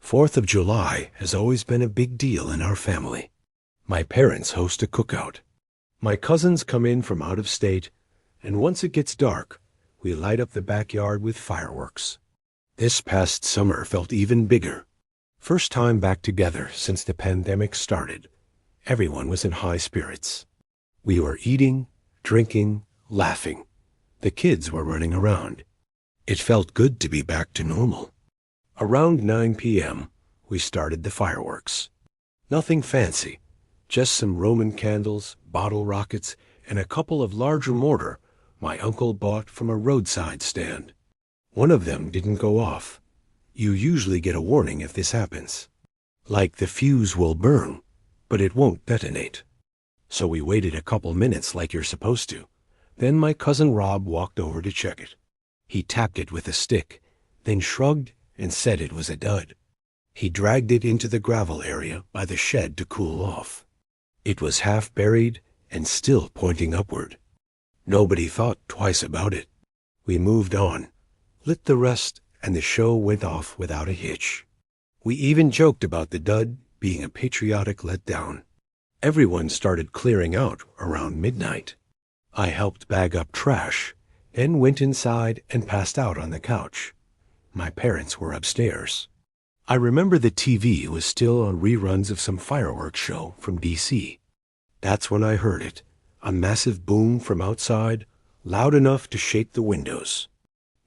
4th of July has always been a big deal in our family. My parents host a cookout. My cousins come in from out of state, and once it gets dark, we light up the backyard with fireworks. This past summer felt even bigger. First time back together since the pandemic started. Everyone was in high spirits. We were eating, drinking, laughing. The kids were running around. It felt good to be back to normal. Around 9 p.m., we started the fireworks. Nothing fancy, just some Roman candles, bottle rockets, and a couple of larger mortar my uncle bought from a roadside stand. One of them didn't go off. You usually get a warning if this happens. Like the fuse will burn, but it won't detonate. So we waited a couple minutes like you're supposed to. Then my cousin Rob walked over to check it. He tapped it with a stick, then shrugged and said it was a dud. He dragged it into the gravel area by the shed to cool off. It was half buried and still pointing upward. Nobody thought twice about it. We moved on, lit the rest, and the show went off without a hitch. We even joked about the dud being a patriotic letdown. Everyone started clearing out around midnight. I helped bag up trash, then went inside and passed out on the couch. My parents were upstairs. I remember the TV was still on reruns of some fireworks show from D.C. That's when I heard it, a massive boom from outside, loud enough to shake the windows.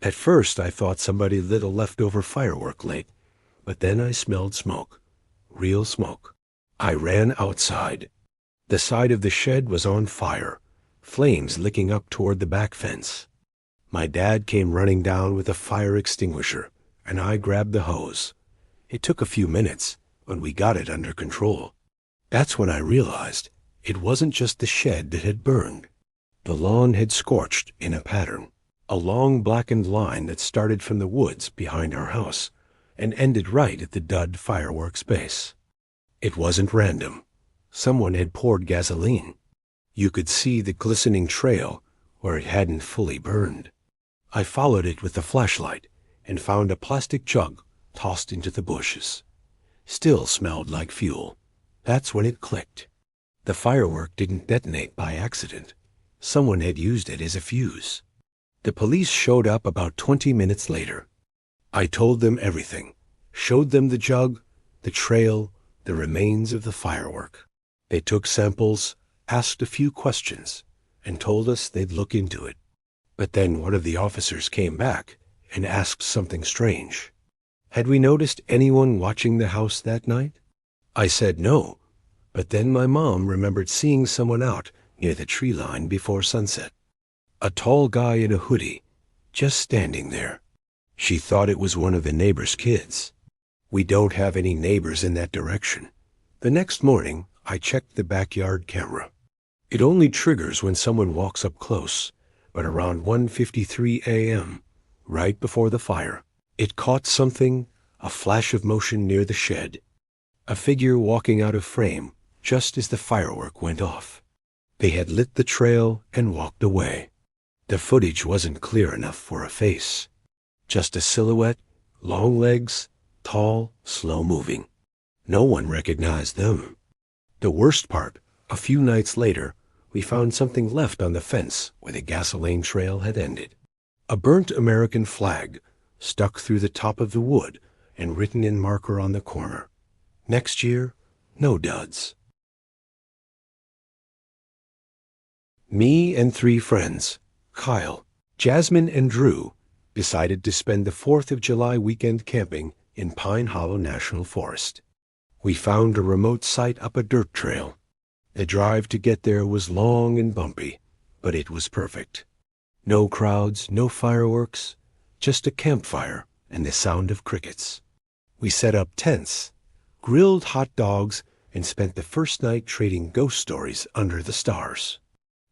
At first I thought somebody lit a leftover firework late, but then I smelled smoke. Real smoke. I ran outside. The side of the shed was on fire, flames licking up toward the back fence. My dad came running down with a fire extinguisher, and I grabbed the hose. It took a few minutes, but we got it under control. That's when I realized it wasn't just the shed that had burned. The lawn had scorched in a pattern, a long blackened line that started from the woods behind our house and ended right at the dud fireworks base. It wasn't random. Someone had poured gasoline. You could see the glistening trail where it hadn't fully burned. I followed it with a flashlight and found a plastic jug tossed into the bushes. Still smelled like fuel. That's when it clicked. The firework didn't detonate by accident. Someone had used it as a fuse. The police showed up about 20 minutes later. I told them everything, showed them the jug, the trail, the remains of the firework. They took samples, asked a few questions, and told us they'd look into it. But then one of the officers came back and asked something strange. Had we noticed anyone watching the house that night? I said no, but then my mom remembered seeing someone out near the tree line before sunset. A tall guy in a hoodie, just standing there. She thought it was one of the neighbor's kids. We don't have any neighbors in that direction. The next morning, I checked the backyard camera. It only triggers when someone walks up close, but around 1:53 a.m., right before the fire, it caught something, a flash of motion near the shed. A figure walking out of frame just as the firework went off. They had lit the trail and walked away. The footage wasn't clear enough for a face. Just a silhouette, long legs, tall, slow-moving. No one recognized them. The worst part, a few nights later, we found something left on the fence where the gasoline trail had ended. A burnt American flag stuck through the top of the wood and written in marker on the corner. Next year, no duds. Me and 3 friends, Kyle, Jasmine, and Drew, decided to spend the 4th of July weekend camping in Pine Hollow National Forest. We found a remote site up a dirt trail. The drive to get there was long and bumpy, but it was perfect. No crowds, no fireworks, just a campfire and the sound of crickets. We set up tents, grilled hot dogs, and spent the first night trading ghost stories under the stars.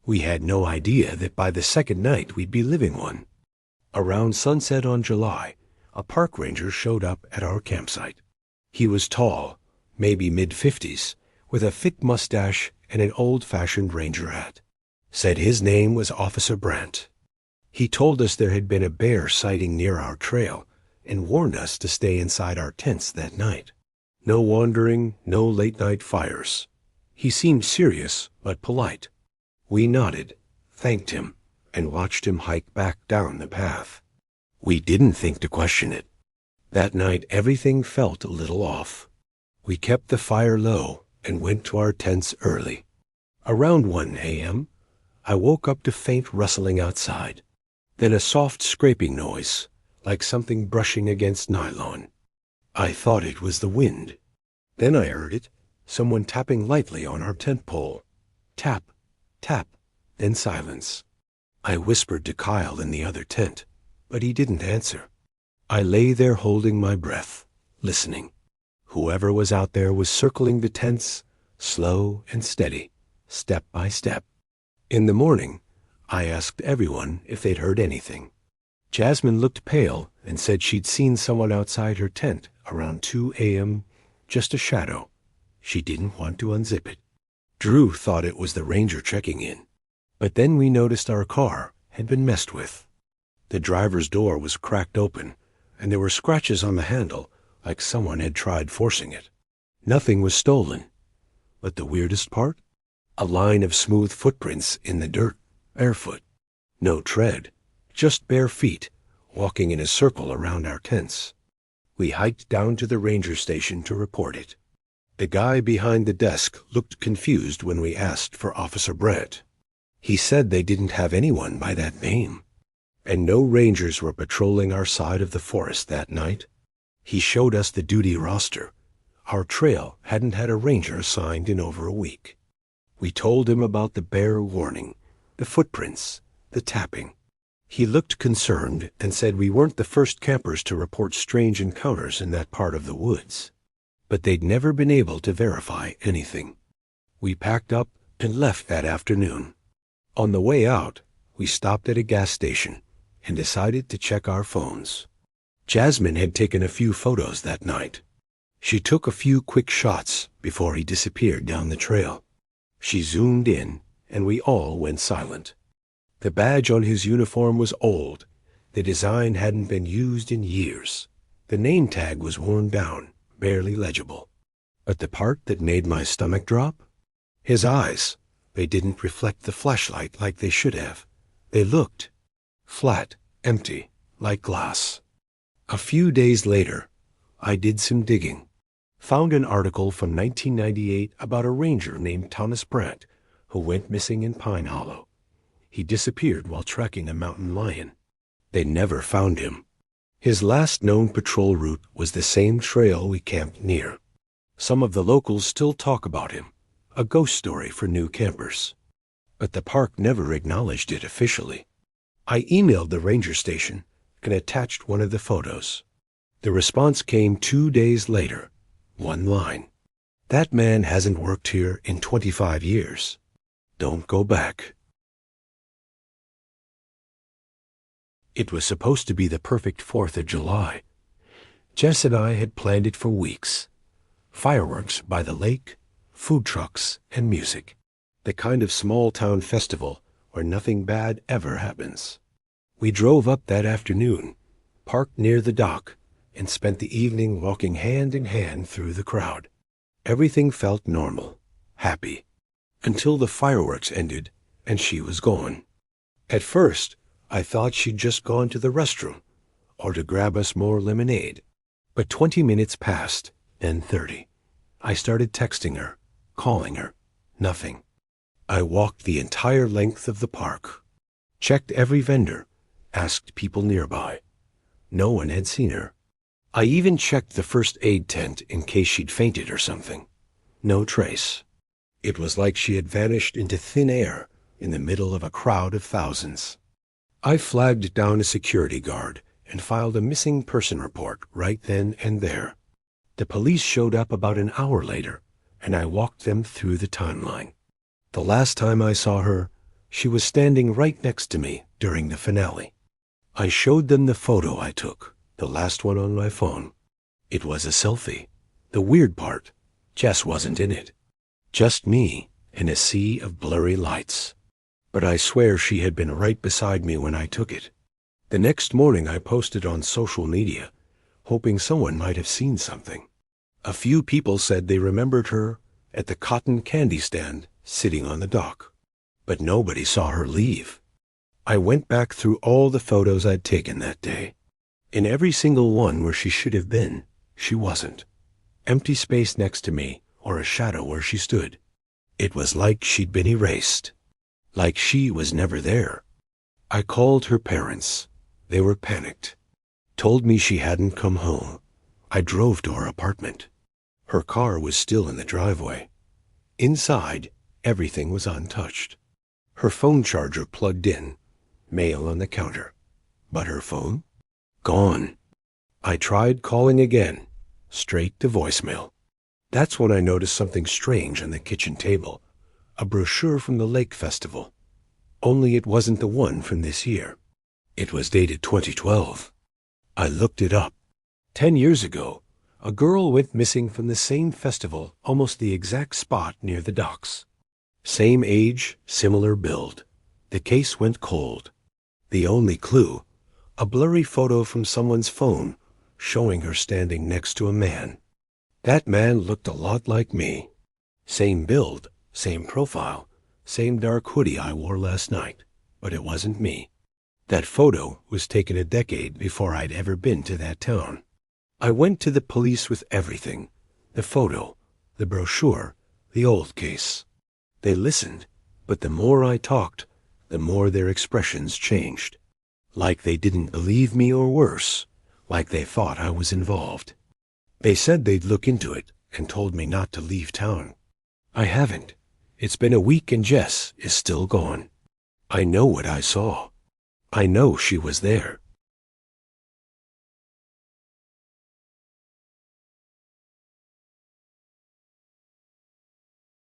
We had no idea that by the second night we'd be living one. Around sunset on July, a park ranger showed up at our campsite. He was tall, maybe mid-50s, with a thick mustache and an old-fashioned ranger hat. Said his name was Officer Brandt. He told us there had been a bear sighting near our trail, and warned us to stay inside our tents that night. No wandering, no late-night fires. He seemed serious but polite. We nodded, thanked him, and watched him hike back down the path. We didn't think to question it. That night everything felt a little off. We kept the fire low and went to our tents early. Around 1 a.m., I woke up to faint rustling outside, then a soft scraping noise, like something brushing against nylon. I thought it was the wind. Then I heard it, someone tapping lightly on our tent pole. Tap, tap, then silence. I whispered to Kyle in the other tent, but he didn't answer. I lay there holding my breath, listening. Whoever was out there was circling the tents, slow and steady, step by step. In the morning, I asked everyone if they'd heard anything. Jasmine looked pale and said she'd seen someone outside her tent around 2 a.m., just a shadow. She didn't want to unzip it. Drew thought it was the ranger checking in. But then we noticed our car had been messed with. The driver's door was cracked open, and there were scratches on the handle like someone had tried forcing it. Nothing was stolen. But the weirdest part? A line of smooth footprints in the dirt, barefoot. No tread, just bare feet, walking in a circle around our tents. We hiked down to the ranger station to report it. The guy behind the desk looked confused when we asked for Officer Brett. He said they didn't have anyone by that name, and no rangers were patrolling our side of the forest that night. He showed us the duty roster. Our trail hadn't had a ranger assigned in over a week. We told him about the bear warning, the footprints, the tapping. He looked concerned and said we weren't the first campers to report strange encounters in that part of the woods, but they'd never been able to verify anything. We packed up and left that afternoon. On the way out, we stopped at a gas station and decided to check our phones. Jasmine had taken a few photos that night. She took a few quick shots before he disappeared down the trail. She zoomed in, and we all went silent. The badge on his uniform was old. The design hadn't been used in years. The name tag was worn down, barely legible. But the part that made my stomach drop? His eyes. They didn't reflect the flashlight like they should have. They looked flat, empty, like glass. A few days later, I did some digging. Found an article from 1998 about a ranger named Thomas Brandt who went missing in Pine Hollow. He disappeared while tracking a mountain lion. They never found him. His last known patrol route was the same trail we camped near. Some of the locals still talk about him, a ghost story for new campers. But the park never acknowledged it officially. I emailed the ranger station and attached one of the photos. The response came 2 days later. One line. That man hasn't worked here in 25 years. Don't go back. It was supposed to be the perfect 4th of July. Jess and I had planned it for weeks. Fireworks by the lake, food trucks, and music. The kind of small-town festival where nothing bad ever happens. We drove up that afternoon, parked near the dock, and spent the evening walking hand in hand through the crowd. Everything felt normal, happy, until the fireworks ended and she was gone. At first, I thought she'd just gone to the restroom or to grab us more lemonade. But 20 minutes passed, then 30. I started texting her, calling her. Nothing. I walked the entire length of the park, checked every vendor, asked people nearby. No one had seen her. I even checked the first aid tent in case she'd fainted or something. No trace. It was like she had vanished into thin air in the middle of a crowd of thousands. I flagged down a security guard and filed a missing person report right then and there. The police showed up about an hour later, and I walked them through the timeline. The last time I saw her, she was standing right next to me during the finale. I showed them the photo I took, the last one on my phone. It was a selfie. The weird part, Jess wasn't in it. Just me in a sea of blurry lights. But I swear she had been right beside me when I took it. The next morning I posted on social media, hoping someone might have seen something. A few people said they remembered her at the cotton candy stand sitting on the dock, but nobody saw her leave. I went back through all the photos I'd taken that day. In every single one where she should have been, she wasn't. Empty space next to me, or a shadow where she stood. It was like she'd been erased. Like she was never there. I called her parents. They were panicked. Told me she hadn't come home. I drove to her apartment. Her car was still in the driveway. Inside, everything was untouched. Her phone charger plugged in, mail on the counter. But her phone? Gone. I tried calling again, straight to voicemail. That's when I noticed something strange on the kitchen table. A brochure from the Lake Festival. Only it wasn't the one from this year. It was dated 2012. I looked it up. 10 years ago, a girl went missing from the same festival, almost the exact spot near the docks. Same age, similar build. The case went cold. The only clue, a blurry photo from someone's phone showing her standing next to a man. That man looked a lot like me. Same build, same profile, same dark hoodie I wore last night, but it wasn't me. That photo was taken a decade before I'd ever been to that town. I went to the police with everything. The photo, the brochure, the old case. They listened, but the more I talked, the more their expressions changed. Like they didn't believe me, or worse, like they thought I was involved. They said they'd look into it and told me not to leave town. I haven't. It's been a week and Jess is still gone. I know what I saw. I know she was there.